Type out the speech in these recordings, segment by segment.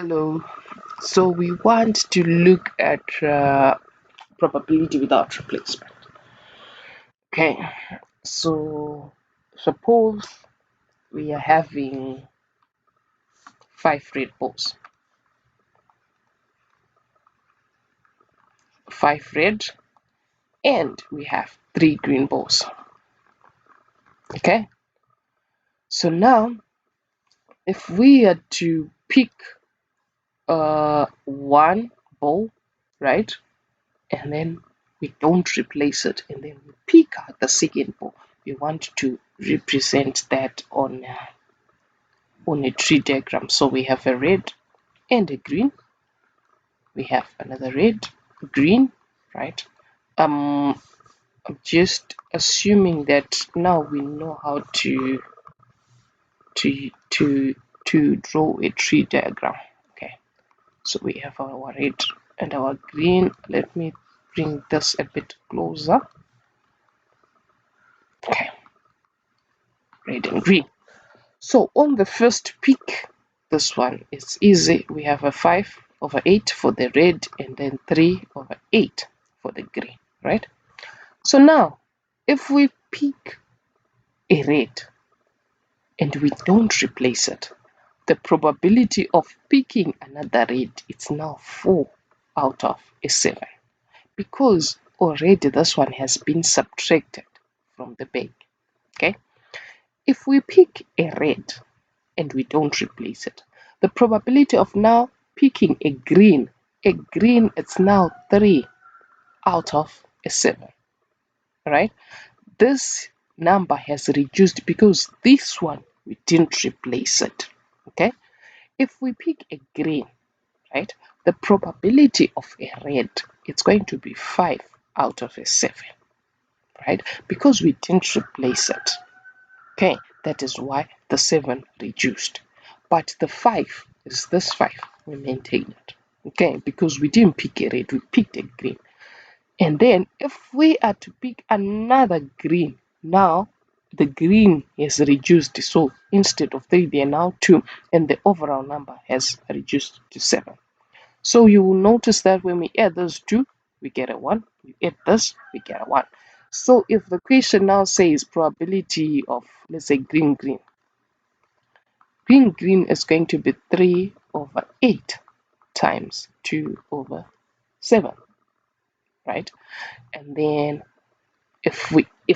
Hello. So we want to look at probability without replacement. Okay. So suppose we are having 5 red balls. 5 red, and we have 3 green balls. Okay. So now, if we are to pick one ball, right, and then we don't replace it, and then we pick out the second ball, we want to represent that on a tree diagram. So we have a red and a green. We have another red, green, right? I'm just assuming that now we know how to to to draw a tree diagram. Okay, so we have our red and our green. Let me bring this a bit closer. Okay, red and green. So on the first pick, this one is easy. We have a 5/8 for the red and then 3/8 for the green, right? So now, if we pick a red and we don't replace it, the probability of picking another red is now 4/7 because already this one has been subtracted from the bag. Okay, if we pick a red and we don't replace it, the probability of now picking a green it's now 3/7, right? This number has reduced because this one we didn't replace it. Okay, if we pick a green, right, the probability of a red, it's going to be 5/7, right, because we didn't replace it. Okay, that is why the 7 reduced, but the 5 is this 5, we maintain it. Okay, because we didn't pick a red, we picked a green. And then if we are to pick another green, now the green is reduced, so instead of 3 they are now 2, and the overall number has reduced to 7. So you will notice that when we add those two, we get a 1. We add this, we get a 1. So if the question now says probability of, let's say, green green is going to be 3/8 times 2/7, right? And then if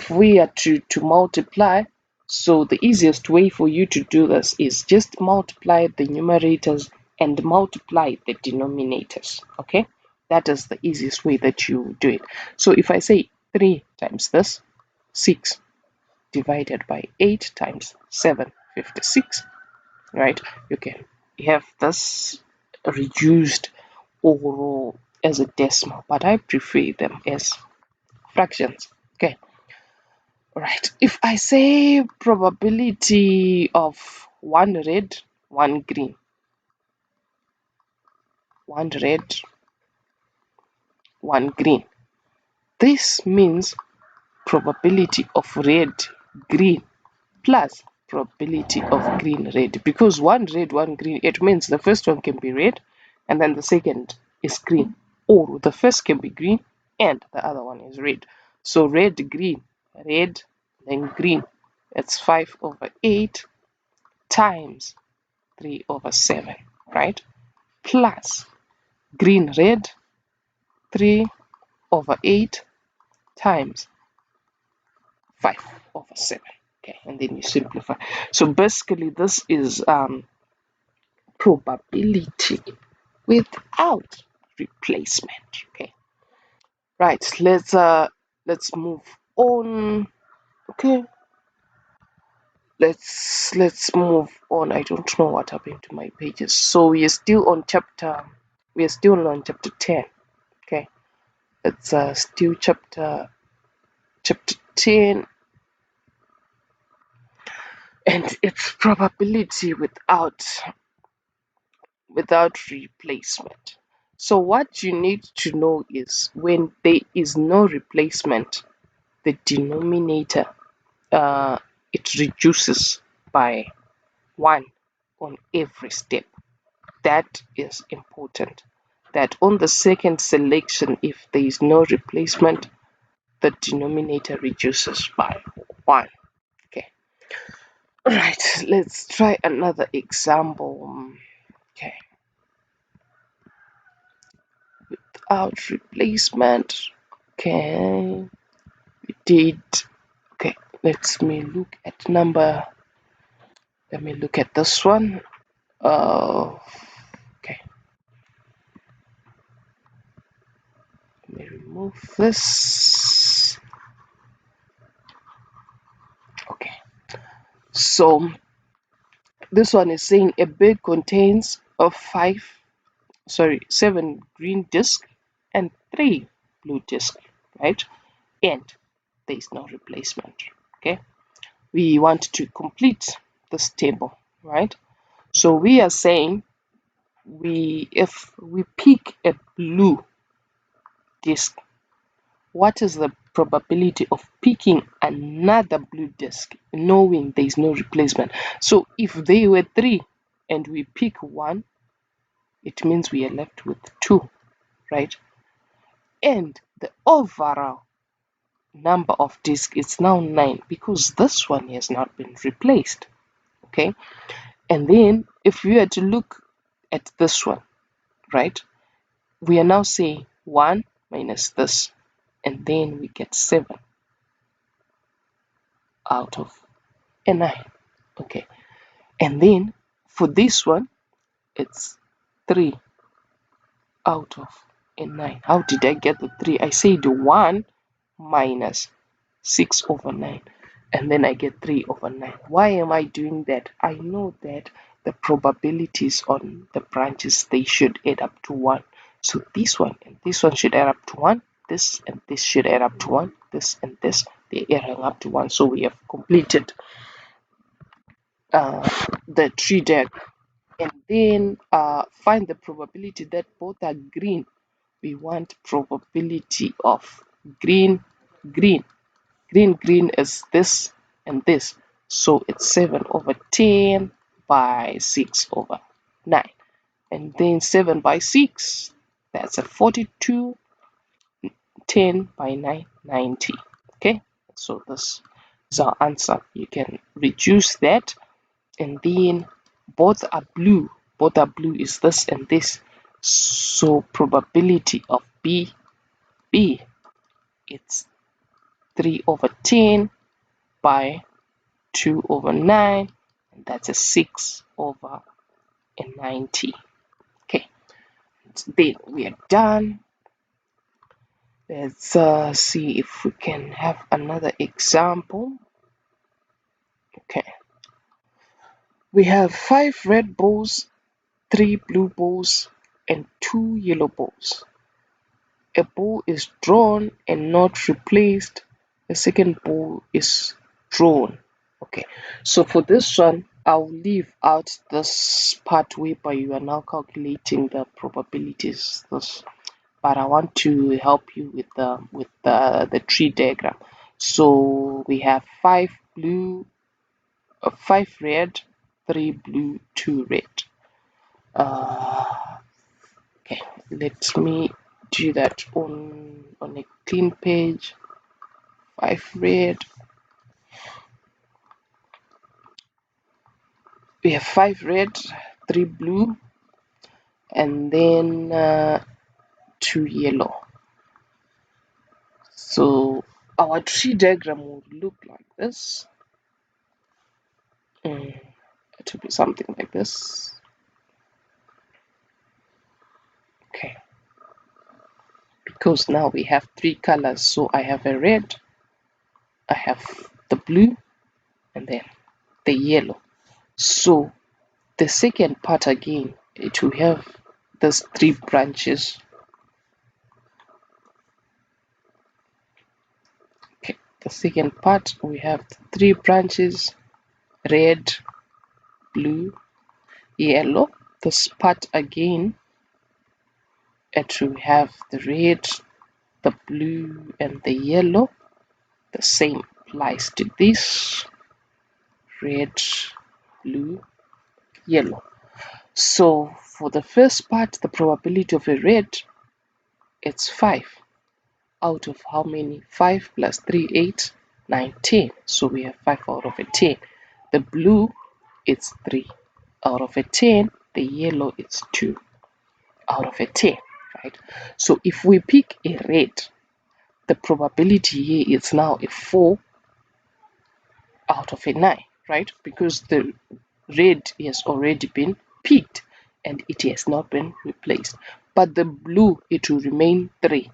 we are to multiply, so the easiest way for you to do this is just multiply the numerators and multiply the denominators. Okay, that is the easiest way that you do it. So if I say 3 times this, 6 divided by 8 times 7, 56, right? You can have this reduced or as a decimal, but I prefer them as fractions. Okay, right. If I say probability of 1 red, 1 green, 1 red, 1 green, this means probability of red, green plus probability of green, red, because 1 red, 1 green, it means the first one can be red and then the second is green, or the first can be green and the other one is red. So red, green, red, then green, it's 5/8 times 3/7, right? Plus green, red, 3/8 times 5/7. Okay, and then you simplify. So basically this is probability without replacement. Okay, right, let's move on. Okay, let's move on. I don't know what happened to my pages. So we are still on chapter 10. Okay, it's still chapter 10, and it's probability without replacement. So what you need to know is when there is no replacement, the denominator it reduces by 1 on every step. That is important. That on the second selection, if there is no replacement, the denominator reduces by 1. Okay. Alright, let's try another example. Okay. Without replacement. Okay. We did. Okay, let me look at number. Let me look at this one. Okay. Let me remove this. Okay. So this one is saying a bag contains seven green discs and 3 blue discs, right? And there is no replacement. Okay. We want to complete this table, right? So we are saying if we pick a blue disc, what is the probability of picking another blue disc knowing there is no replacement? So if they were 3 and we pick 1, it means we are left with 2, right? And the overall number of discs is now 9 because this one has not been replaced. Okay, and then if we were to look at this one, right, we are now saying 1 minus this, and then we get 7 out of a 9. Okay, and then for this one, it's 3 out of a 9. How did I get the 3? I said 1 minus 6 over 9, and then I get 3 over 9. Why am I doing that? I know that the probabilities on the branches, they should add up to 1. So this one and this one should add up to 1. This and this should add up to 1. This and this, they add up to 1. So we have completed the tree diagram. And then find the probability that both are green. We want probability of green, green. Green is this and this. So it's 7 over 10 by 6 over 9. And then 7 by 6, that's a 42. 10 by 9, 90. Okay, so this is our answer. You can reduce that, and then both are blue. Both are blue is this and this. So probability of B, it's 3 over 10 by 2 over 9, and that's a 6 over a 90. Okay, then we are done. Let's see if we can have another example. Okay, we have 5 red balls, 3 blue balls, and 2 yellow balls. A ball is drawn and not replaced. The second ball is drawn. Okay, so for this one, I'll leave out this part whereby you are now calculating the probabilities. But I want to help you with the tree diagram. So we have 5 blue, 5 red, 3 blue, 2 red. Okay, let me do that on a clean page. 5 red. We have 5 red, 3 blue, and then 2 yellow. So our tree diagram would look like this. It will be something like this. Okay, because now we have 3 colors, so I have a red, I have the blue, and then the yellow. So the second part again, it will have those 3 branches. Okay, the second part we have 3 branches: red, blue, yellow. This part again, it will have the red, the blue, and the yellow. The same applies to this: red, blue, yellow. So For the first part, the probability of a red, it's 5 out of how many? 5 plus 3, 8, 9, 10. So we have 5 out of a 10. The blue, it's 3 out of a 10. The yellow, it's 2 out of a 10, right? So if we pick a red, the probability here is now a 4 out of a 9, right? Because the red has already been picked and it has not been replaced. But the blue, it will remain 3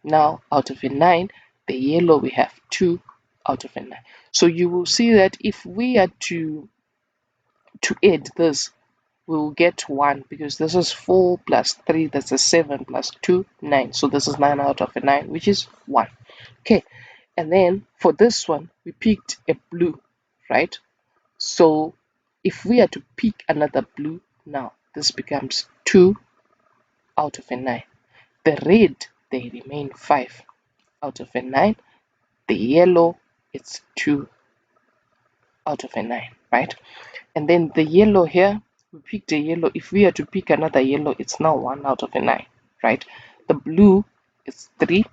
now out of a 9. The yellow, we have 2 out of a 9. So you will see that if we are to add this, we will get 1 because this is 4 plus 3, that's a 7 plus 2, 9. So this is 9 out of a 9, which is 1. Okay, and then for this one, we picked a blue, right? So if we are to pick another blue now, this becomes 2 out of a 9. The red, they remain 5 out of a 9. The yellow, it's 2 out of a 9, right? And then the yellow here, we picked a yellow. If we are to pick another yellow, it's now 1 out of a 9, right? The blue is 3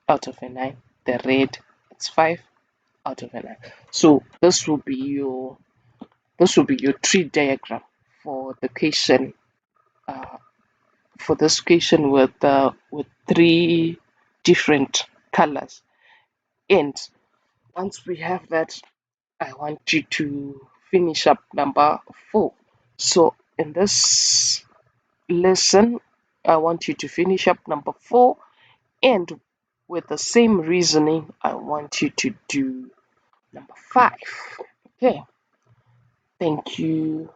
out of a 9. The red, it's 5 out of a 9. So this will be your tree diagram for the question, uh, for this question with 3 different colors. And once we have that, I want you to finish up number 4. So in this lesson, I want you to finish up number 4, and with the same reasoning, I want you to do number 5. Okay, thank you.